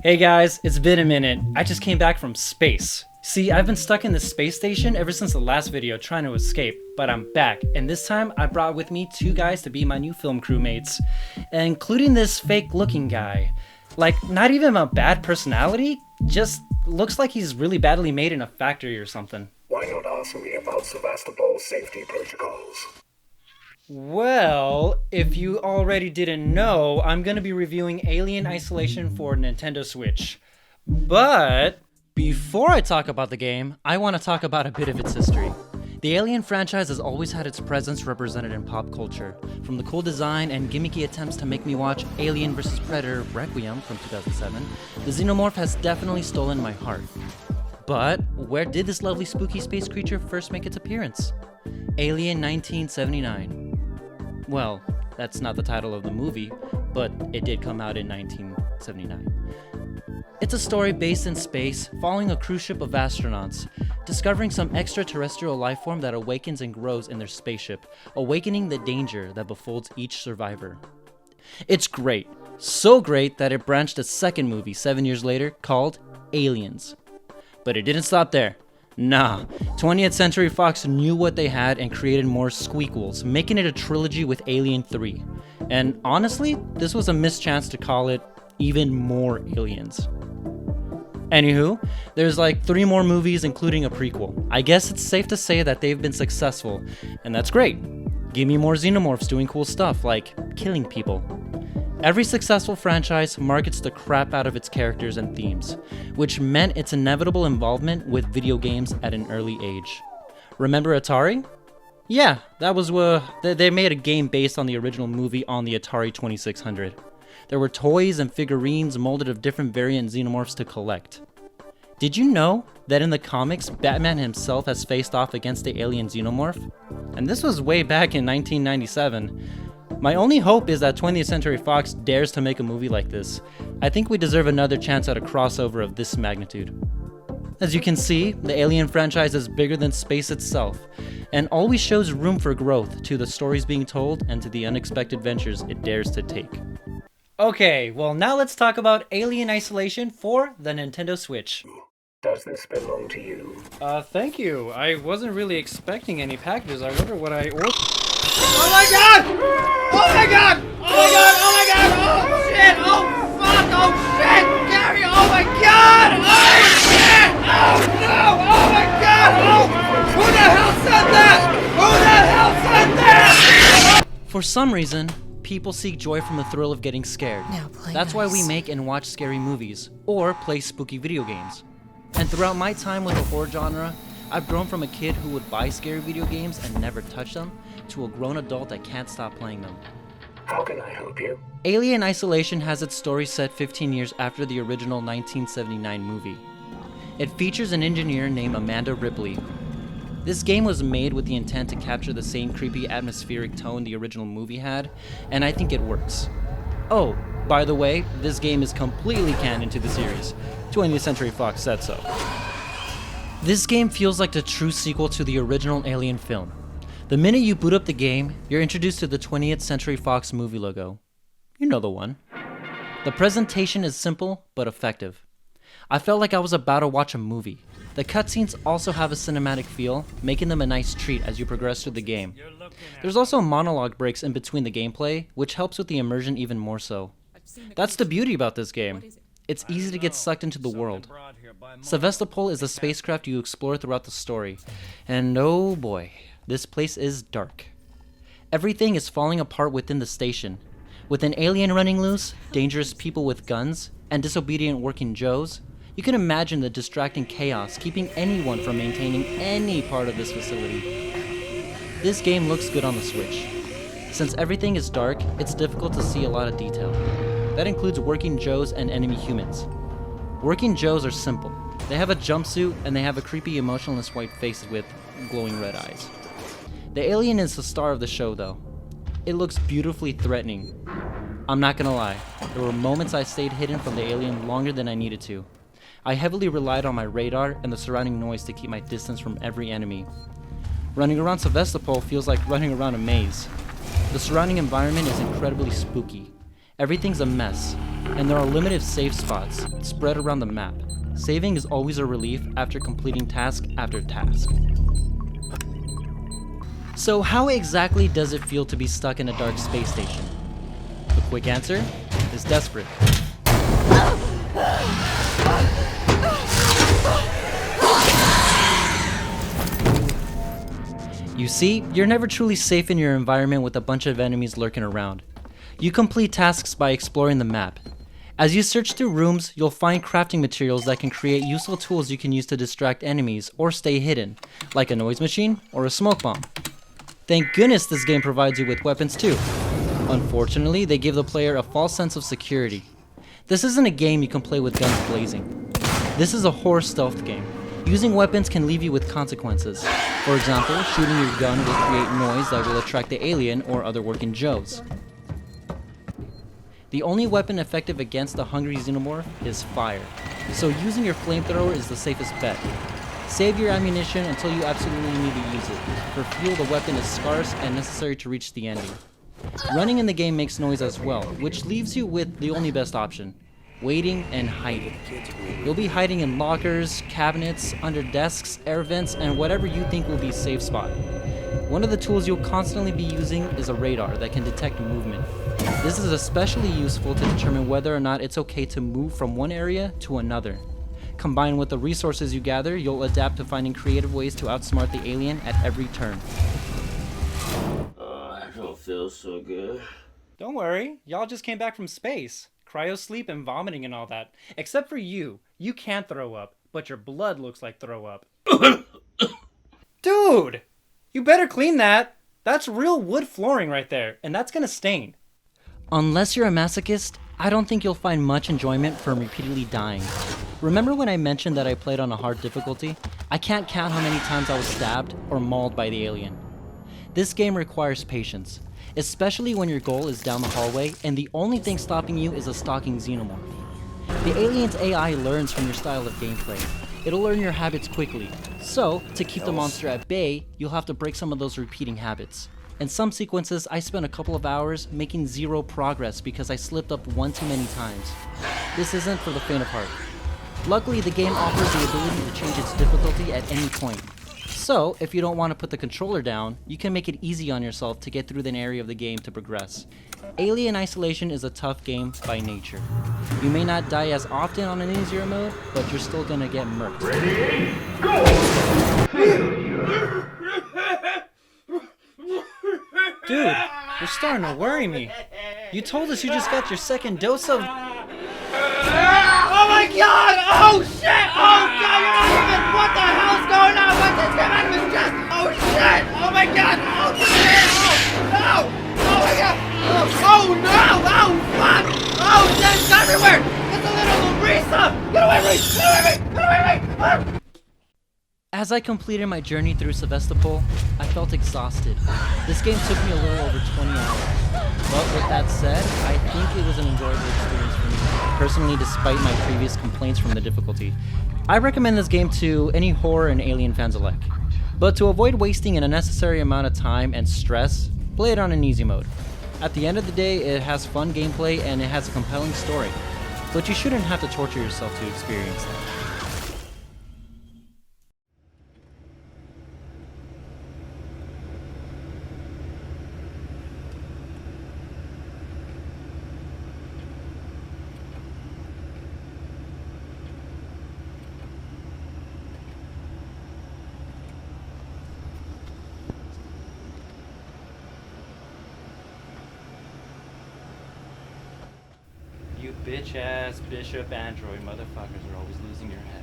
Hey guys, it's been a minute. I just came back from space. See, I've been stuck in the space station ever since the last video trying to escape, but I'm back, and this time I brought with me two guys to be my new film crewmates, including this fake looking guy. Like, not even a bad personality, just looks like he's really badly made in a factory or something. Why not ask me about Sevastopol's safety protocols? Well, if you already didn't know, I'm gonna be reviewing Alien Isolation for Nintendo Switch. But before I talk about the game, I want to talk about a bit of its history. The Alien franchise has always had its presence represented in pop culture, from the cool design and gimmicky attempts to make me watch Alien vs. Predator Requiem from 2007, the Xenomorph has definitely stolen my heart. But where did this lovely spooky space creature first make its appearance? Alien 1979. Well, that's not the title of the movie, but it did come out in 1979. It's a story based in space, following a cruise ship of astronauts, discovering some extraterrestrial life form that awakens and grows in their spaceship, awakening the danger that befolds each survivor. It's great. So great that it branched a second movie 7 years later called Aliens. But it didn't stop there. Nah, 20th Century Fox knew what they had and created more squeakquels, making it a trilogy with Alien 3. And honestly, this was a missed chance to call it even more Aliens. Anywho, there's like 3 more movies including a prequel. I guess it's safe to say that they've been successful, and that's great. Give me more xenomorphs doing cool stuff like killing people. Every successful franchise markets the crap out of its characters and themes, which meant its inevitable involvement with video games at an early age. Remember Atari? Yeah, that was they made a game based on the original movie on the Atari 2600. There were toys and figurines molded of different variant xenomorphs to collect. Did you know that in the comics, Batman himself has faced off against the alien xenomorph? And this was way back in 1997. My only hope is that 20th Century Fox dares to make a movie like this. I think we deserve another chance at a crossover of this magnitude. As you can see, the Alien franchise is bigger than space itself, and always shows room for growth to the stories being told and to the unexpected ventures it dares to take. Okay, well now let's talk about Alien Isolation for the Nintendo Switch. Does this belong to you? Thank you. I wasn't really expecting any packages. I wonder what I ordered. Oh my god! Oh my god! Oh my god! Oh my god! Oh shit! Oh fuck! Oh shit! Gary! Oh my god! Oh shit! Oh no! Oh my god! Oh! Who the hell said that? Who the hell said that? For some reason, people seek joy from the thrill of getting scared. That's why we make and watch scary movies, or play spooky video games. And throughout my time with the horror genre, I've grown from a kid who would buy scary video games and never touch them, to a grown adult that can't stop playing them. How can I help you? Alien Isolation has its story set 15 years after the original 1979 movie. It features an engineer named Amanda Ripley. This game was made with the intent to capture the same creepy atmospheric tone the original movie had, and I think it works. Oh, by the way, this game is completely canon to the series. 20th Century Fox said so. This game feels like the true sequel to the original Alien film. The minute you boot up the game, you're introduced to the 20th Century Fox movie logo. You know the one. The presentation is simple, but effective. I felt like I was about to watch a movie. The cutscenes also have a cinematic feel, making them a nice treat as you progress through the game. There's also monologue breaks in between the gameplay, which helps with the immersion even more so. That's the beauty about this game. It's easy to get sucked into the world. Sevastopol is a spacecraft you explore throughout the story, and oh boy, this place is dark. Everything is falling apart within the station. With an alien running loose, dangerous people with guns, and disobedient working Joes, you can imagine the distracting chaos keeping anyone from maintaining any part of this facility. This game looks good on the Switch. Since everything is dark, it's difficult to see a lot of detail. That includes working Joes and enemy humans. Working Joes are simple. They have a jumpsuit and they have a creepy emotionless white face with glowing red eyes. The alien is the star of the show though. It looks beautifully threatening. I'm not gonna lie, there were moments I stayed hidden from the alien longer than I needed to. I heavily relied on my radar and the surrounding noise to keep my distance from every enemy. Running around Sevastopol feels like running around a maze. The surrounding environment is incredibly spooky. Everything's a mess. and there are limited save spots spread around the map. Saving is always a relief after completing task after task. So how exactly does it feel to be stuck in a dark space station? The quick answer is desperate. You see, you're never truly safe in your environment with a bunch of enemies lurking around. You complete tasks by exploring the map. As you search through rooms, you'll find crafting materials that can create useful tools you can use to distract enemies or stay hidden, like a noise machine or a smoke bomb. Thank goodness this game provides you with weapons too. Unfortunately, they give the player a false sense of security. This isn't a game you can play with guns blazing. This is a horror stealth game. Using weapons can leave you with consequences. For example, shooting your gun will create noise that will attract the alien or other working Joes. The only weapon effective against the hungry xenomorph is fire, so using your flamethrower is the safest bet. Save your ammunition until you absolutely need to use it. For fuel, the weapon is scarce and necessary to reach the ending. Running in the game makes noise as well, which leaves you with the only best option: waiting and hiding. You'll be hiding in lockers, cabinets, under desks, air vents, and whatever you think will be a safe spot. One of the tools you'll constantly be using is a radar that can detect movement. This is especially useful to determine whether or not it's okay to move from one area to another. Combined with the resources you gather, you'll adapt to finding creative ways to outsmart the alien at every turn. I don't feel so good. Don't worry, y'all just came back from space. Cryo sleep and vomiting and all that. Except for you. You can't throw up, but your blood looks like throw up. Dude! You better clean that! That's real wood flooring right there, and that's gonna stain. Unless you're a masochist, I don't think you'll find much enjoyment from repeatedly dying. Remember when I mentioned that I played on a hard difficulty? I can't count how many times I was stabbed or mauled by the alien. This game requires patience, especially when your goal is down the hallway and the only thing stopping you is a stalking xenomorph. The alien's AI learns from your style of gameplay. It'll learn your habits quickly, so to keep the monster at bay, you'll have to break some of those repeating habits. In some sequences, I spent a couple of hours making zero progress because I slipped up one too many times. This isn't for the faint of heart. Luckily, the game offers the ability to change its difficulty at any point. So, if you don't want to put the controller down, you can make it easy on yourself to get through an area of the game to progress. Alien Isolation is a tough game by nature. You may not die as often on an easier mode, but you're still gonna get murked. Ready? Go! Dude, you're starting to worry me. You told us you just got your second dose of... Oh my god! Oh shit! Oh god, you're out of it! What the hell's going on? What just came out of his chest? Oh shit! Oh my god! Oh shit! Oh no! Oh my god! Oh no! Oh fuck! Oh shit! It's everywhere! It's a little Lisa! Get away from me! Get away from me! Get away from me! Ah! As I completed my journey through Sevastopol, I felt exhausted. This game took me a little over 20 hours. But with that said, I think it was an enjoyable experience for me, personally, despite my previous complaints from the difficulty. I recommend this game to any horror and alien fans alike. But to avoid wasting an unnecessary amount of time and stress, play it on an easy mode. At the end of the day, it has fun gameplay and it has a compelling story. But you shouldn't have to torture yourself to experience that. You bitch-ass Bishop Android motherfuckers are always losing your head.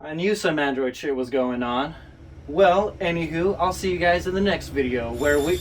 I knew some Android shit was going on. Well, anywho, I'll see you guys in the next video where we...